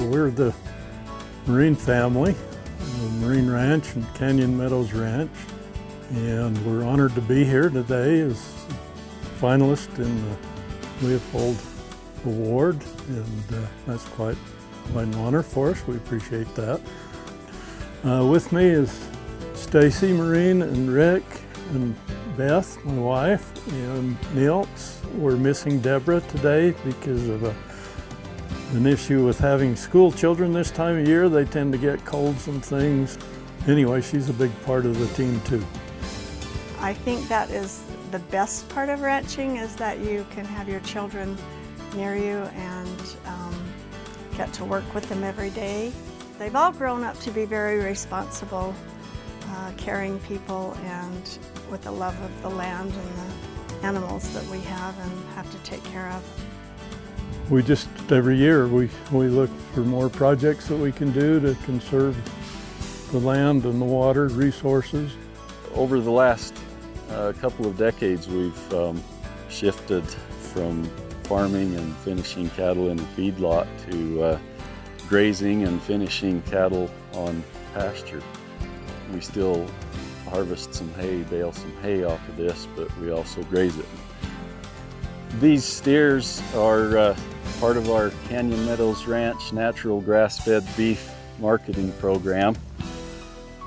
we're the Myrin family, the Myrin Ranch and Canyon Meadows Ranch, and we're honored to be here today as finalist in the Leopold Award, and that's quite an honor for us. We appreciate that. With me is Stacy Myrin and Rick and Beth, my wife, and Nils. We're missing Deborah today because of an issue with having school children this time of year. They tend to get colds and things. Anyway, she's a big part of the team too. I think that is the best part of ranching, is that you can have your children near you and get to work with them every day. They've all grown up to be very responsible, caring people, and with a love of the land and the animals that we have to take care of. We just, every year, we look for more projects that we can do to conserve the land and the water resources. Over the last couple of decades, we've shifted from farming and finishing cattle in a feedlot to grazing and finishing cattle on pasture. We still harvest some hay, bale some hay off of this, but we also graze it. These steers are part of our Canyon Meadows Ranch natural grass-fed beef marketing program.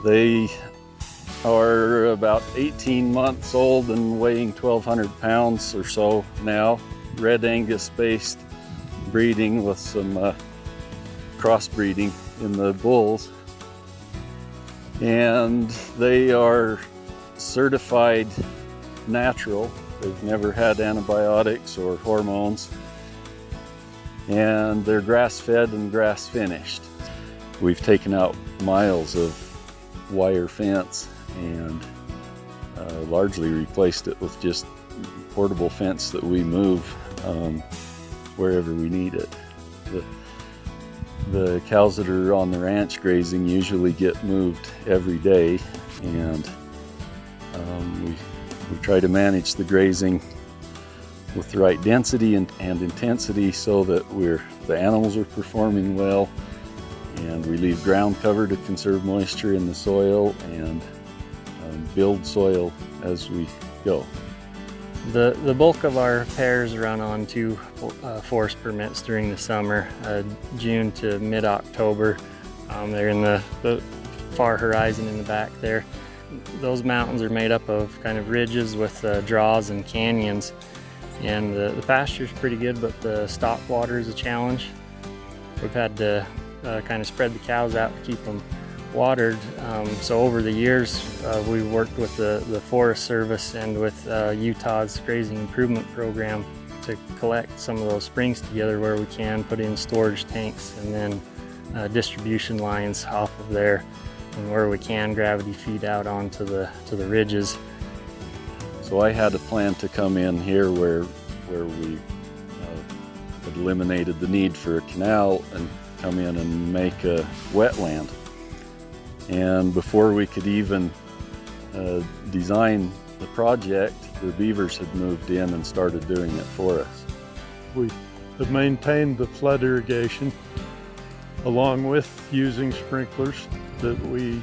They are about 18 months old and weighing 1,200 pounds or so now. Red Angus-based breeding with some crossbreeding in the bulls. And they are certified natural. They've never had antibiotics or hormones. And they're grass-fed and grass-finished. We've taken out miles of wire fence and largely replaced it with just portable fence that we move wherever we need it. The cows that are on the ranch grazing usually get moved every day, and we try to manage the grazing with the right density and intensity so that the animals are performing well, and we leave ground cover to conserve moisture in the soil and build soil as we go. The bulk of our pairs run on 2 forest permits during the summer, June to mid-October. They're in the far horizon in the back there. Those mountains are made up of kind of ridges with draws and canyons, and the pasture's pretty good, but the stock water is a challenge. We've had to kind of spread the cows out to keep them watered. So over the years, we've worked with the Forest Service and with Utah's Grazing Improvement Program to collect some of those springs together where we can, put in storage tanks, and then distribution lines off of there, and where we can gravity feed out onto the ridges. So I had a plan to come in here where we had eliminated the need for a canal and come in and make a wetland. And before we could even design the project, the beavers had moved in and started doing it for us. We have maintained the flood irrigation along with using sprinklers, that we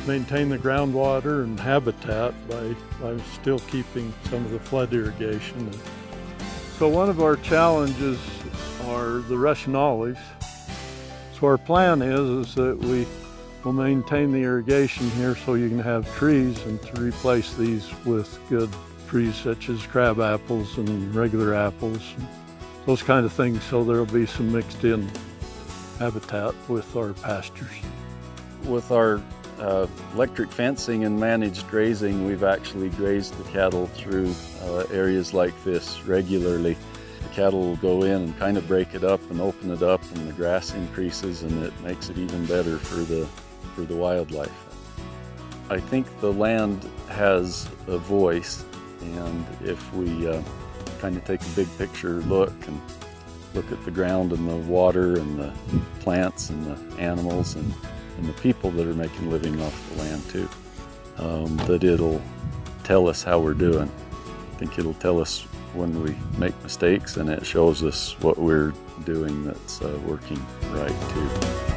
maintain the groundwater and habitat by still keeping some of the flood irrigation. So one of our challenges are the Russian olives. So our plan is that we will maintain the irrigation here so you can have trees, and to replace these with good trees such as crab apples and regular apples, those kind of things, so there'll be some mixed in habitat with our pastures. With our electric fencing and managed grazing, we've actually grazed the cattle through areas like this regularly. The cattle will go in and kind of break it up and open it up, and the grass increases, and it makes it even better for the wildlife. I think the land has a voice, and if we kind of take a big picture look and look at the ground and the water and the plants and the animals and the people that are making a living off the land too, that it'll tell us how we're doing. I think it'll tell us when we make mistakes, and it shows us what we're doing that's working right too.